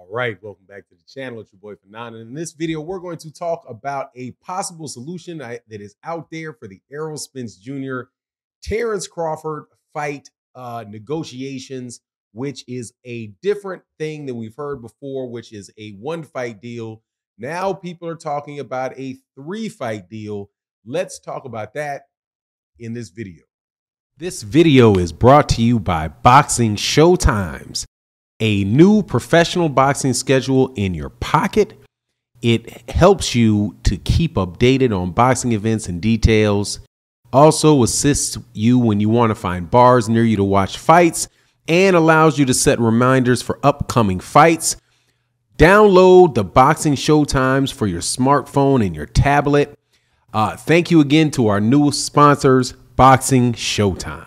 All right, welcome back to the channel. It's your boy Fanon. And in this video, we're going to talk about a possible solution that is out there for the Errol Spence Jr. Terence Crawford fight negotiations, which is a different thing than we've heard before, which is a one-fight deal. Now people are talking about a three-fight deal. Let's talk about that in this video. This video is brought to you by Boxing Showtimes, a new professional boxing schedule in your pocket. It helps you to keep updated on boxing events and details. Also assists you when you want to find bars near you to watch fights and allows you to set reminders for upcoming fights. Download the Boxing Showtimes for your smartphone and your tablet. Thank you again to our newest sponsors, Boxing Showtimes.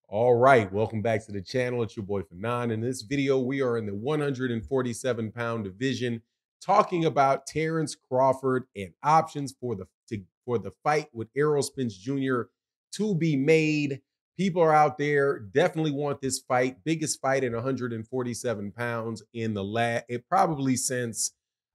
All right, welcome back to the channel. It's your boy Fanon. In this video, we are in the 147-pound division talking about Terence Crawford and options for the fight with Errol Spence Jr. to be made. People are out there, definitely want this fight. Biggest fight at 147 pounds in the probably since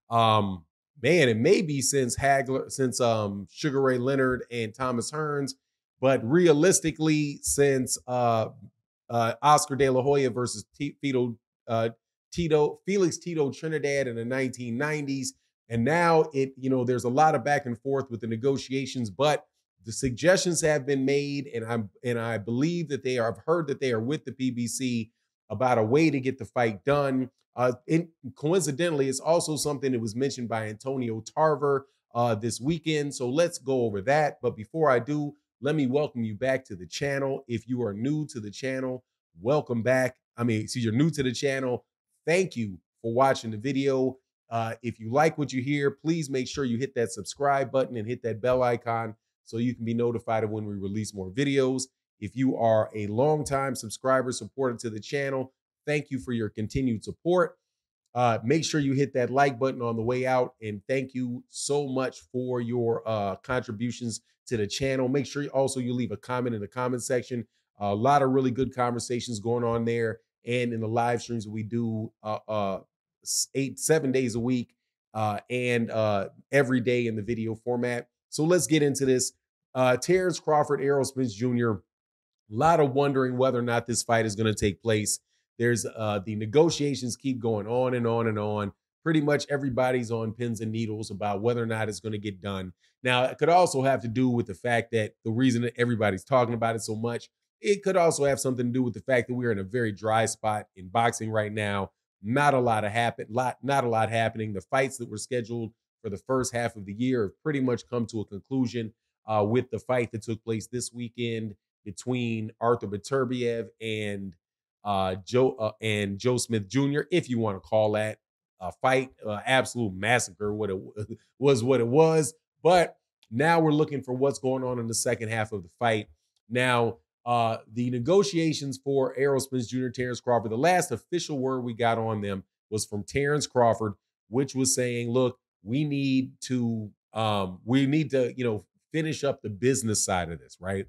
it may be since Sugar Ray Leonard and Thomas Hearns. But realistically, since Oscar De La Hoya versus Felix Tito Trinidad in the 1990s, and now there's a lot of back and forth with the negotiations, but the suggestions have been made, and I believe that I've heard that they are with the PBC about a way to get the fight done. Coincidentally, it's also something that was mentioned by Antonio Tarver this weekend. So let's go over that. But before I do, let me welcome you back to the channel. If you are new to the channel, welcome back. You're new to the channel. Thank you for watching the video. If you like what you hear, please make sure you hit that subscribe button and hit that bell icon so you can be notified of when we release more videos. If you are a longtime subscriber, supporter to the channel, thank you for your continued support. Make sure you hit that like button on the way out, and thank you so much for your contributions to the channel. Make sure you leave a comment in the comment section. A lot of really good conversations going on there, and in the live streams we do 7 days a week and every day in the video format. So let's get into this. Terence Crawford, Errol Spence Jr. A lot of wondering whether or not this fight is going to take place. There's the negotiations keep going on and on and on. Pretty much everybody's on pins and needles about whether or not it's going to get done. Now, it could also have to do with the fact that the reason that everybody's talking about it so much, it could also have something to do with the fact that we're in a very dry spot in boxing right now. Not a lot happening. The fights that were scheduled for the first half of the year have pretty much come to a conclusion with the fight that took place this weekend between Arthur Beterbiev and Joe Smith Jr., if you want to call that a fight, absolute massacre. What it was. But now we're looking for what's going on in the second half of the fight. Now, the negotiations for Errol Spence Jr., Terence Crawford, the last official word we got on them was from Terence Crawford, which was saying, look, we need to finish up the business side of this, right?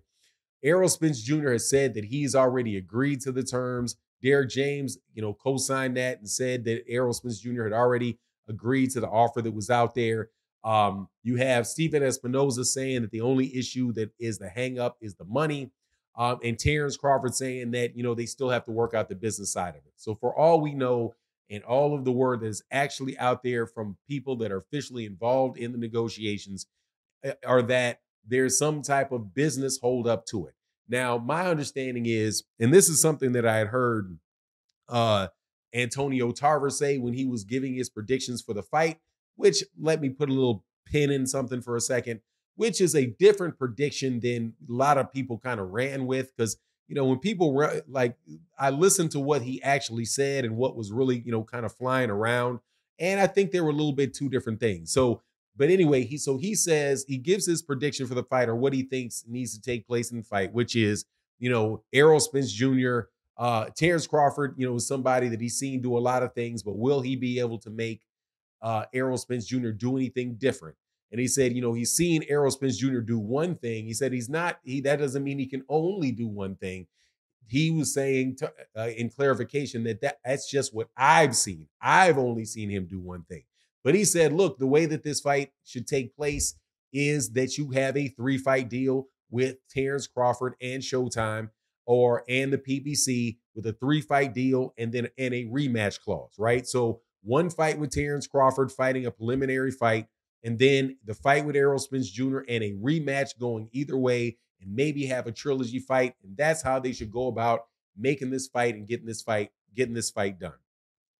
Errol Spence Jr. has said that he's already agreed to the terms. Derek James, co-signed that and said that Errol Spence Jr. had already agreed to the offer that was out there. You have Stephen Espinoza saying that the only issue that is the hang-up is the money. And Terence Crawford saying that, they still have to work out the business side of it. So for all we know, and all of the word that is actually out there from people that are officially involved in the negotiations, are that there's some type of business holdup to it. Now, my understanding is, and this is something that I had heard Antonio Tarver say when he was giving his predictions for the fight, which let me put a little pin in something for a second, which is a different prediction than a lot of people kind of ran with. Because, when people I listened to what he actually said and what was really, kind of flying around. And I think they were a little bit two different things. But anyway, he says he gives his prediction for the fight, or what he thinks needs to take place in the fight, which is, Errol Spence Jr., Terence Crawford, is somebody that he's seen do a lot of things, but will he be able to make Errol Spence Jr. do anything different? And he said, he's seen Errol Spence Jr. do one thing. He said that doesn't mean he can only do one thing. he was saying in clarification that's just what I've seen. I've only seen him do one thing. But he said, look, the way that this fight should take place is that you have a 3-fight deal with Terence Crawford and Showtime and the PBC with a 3-fight deal and then a rematch clause, right? So one fight with Terence Crawford fighting a preliminary fight, and then the fight with Errol Spence Jr. and a rematch going either way, and maybe have a trilogy fight. And that's how they should go about making this fight and getting this fight done.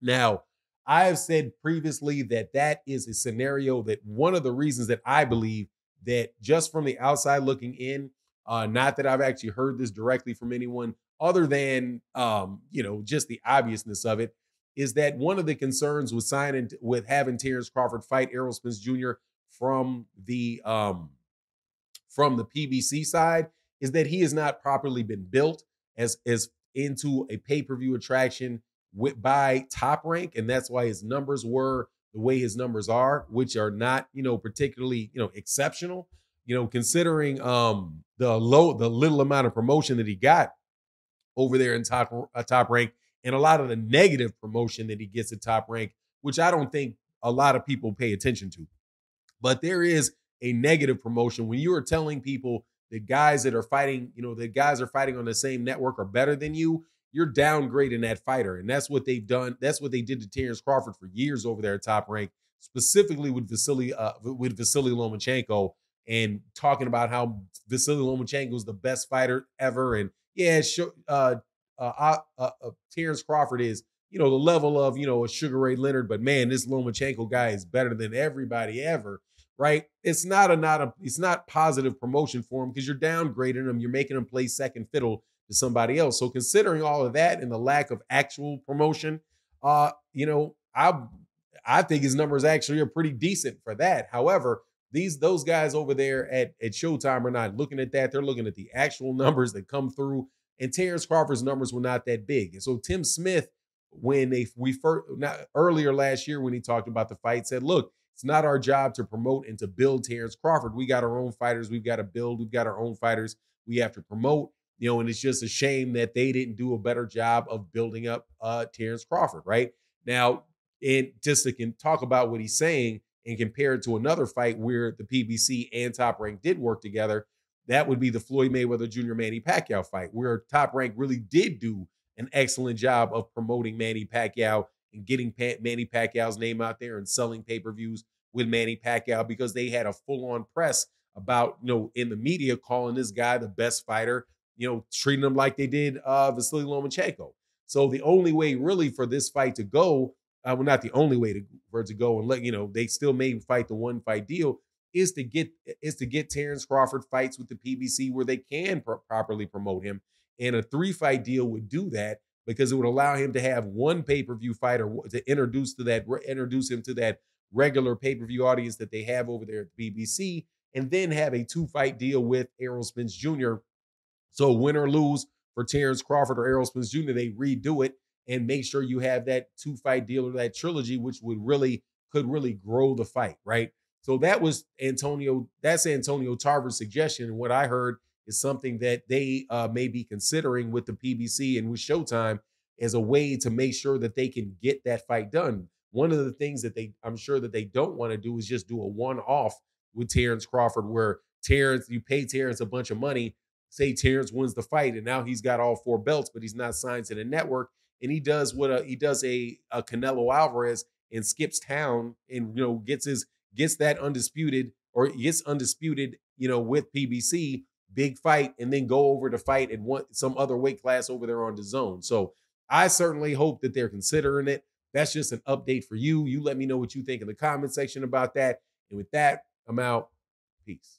Now, I have said previously that is a scenario that one of the reasons that I believe that just from the outside looking in, not that I've actually heard this directly from anyone other than just the obviousness of it, is that one of the concerns with having Terence Crawford fight Errol Spence Jr. from the PBC side is that he has not properly been built as into a pay-per-view attraction by Top Rank, and that's why his numbers were the way his numbers are, which are not, particularly, exceptional, considering the little amount of promotion that he got over there in Top Rank, and a lot of the negative promotion that he gets at Top Rank, which I don't think a lot of people pay attention to. But there is a negative promotion when you are telling people that guys that are fighting, that guys are fighting on the same network are better than you. You're downgrading that fighter. And that's what they've done. That's what they did to Terence Crawford for years over there at Top Rank, specifically with Vasily Lomachenko, and talking about how Vasily Lomachenko is the best fighter ever. And yeah, Terence Crawford is, the level of, a Sugar Ray Leonard, but man, this Lomachenko guy is better than everybody ever, right? It's not positive promotion for him because you're downgrading him. You're making him play second fiddle to somebody else. So considering all of that and the lack of actual promotion, I think his numbers actually are pretty decent for that. However, those guys over there at Showtime are not looking at that. They're looking at the actual numbers that come through. And Terence Crawford's numbers were not that big. And so Tim Smith, earlier last year when he talked about the fight, said, look, it's not our job to promote and to build Terence Crawford. We got our own fighters. We've got to build. We've got our own fighters. We have to promote, and it's just a shame that they didn't do a better job of building up Terence Crawford, right? Now, and just to talk about what he's saying and compare it to another fight where the PBC and Top Rank did work together, that would be the Floyd Mayweather Jr. Manny Pacquiao fight, where Top Rank really did do an excellent job of promoting Manny Pacquiao and getting Manny Pacquiao's name out there and selling pay-per-views with Manny Pacquiao, because they had a full-on press about, in the media calling this guy the best fighter, treating him like they did Vasily Lomachenko. So the only way really for this fight to go, not the only way for it to go and they still may fight the 1-fight deal, is to get Terence Crawford fights with the PBC where they can properly promote him. And a 3-fight deal would do that because it would allow him to have one pay-per-view fighter to introduce him to that regular pay-per-view audience that they have over there at the PBC, and then have a 2-fight deal with Errol Spence Jr. So win or lose for Terence Crawford or Errol Spence Jr., they redo it and make sure you have that 2-fight deal or that trilogy, which could really grow the fight, right? So that's Antonio Tarver's suggestion. And what I heard is something that they may be considering with the PBC and with Showtime as a way to make sure that they can get that fight done. One of the things that I'm sure that they don't want to do is just do a one-off with Terence Crawford, where you pay Terence a bunch of money, say Terence wins the fight, and now he's got all 4 belts, but he's not signed to the network, and he does a Canelo Alvarez and skips town and gets undisputed with PBC, big fight, and then go over to fight in some other weight class over there on the zone. So I certainly hope that they're considering it. That's just an update for you. You let me know what you think in the comment section about that. And with that, I'm out. Peace.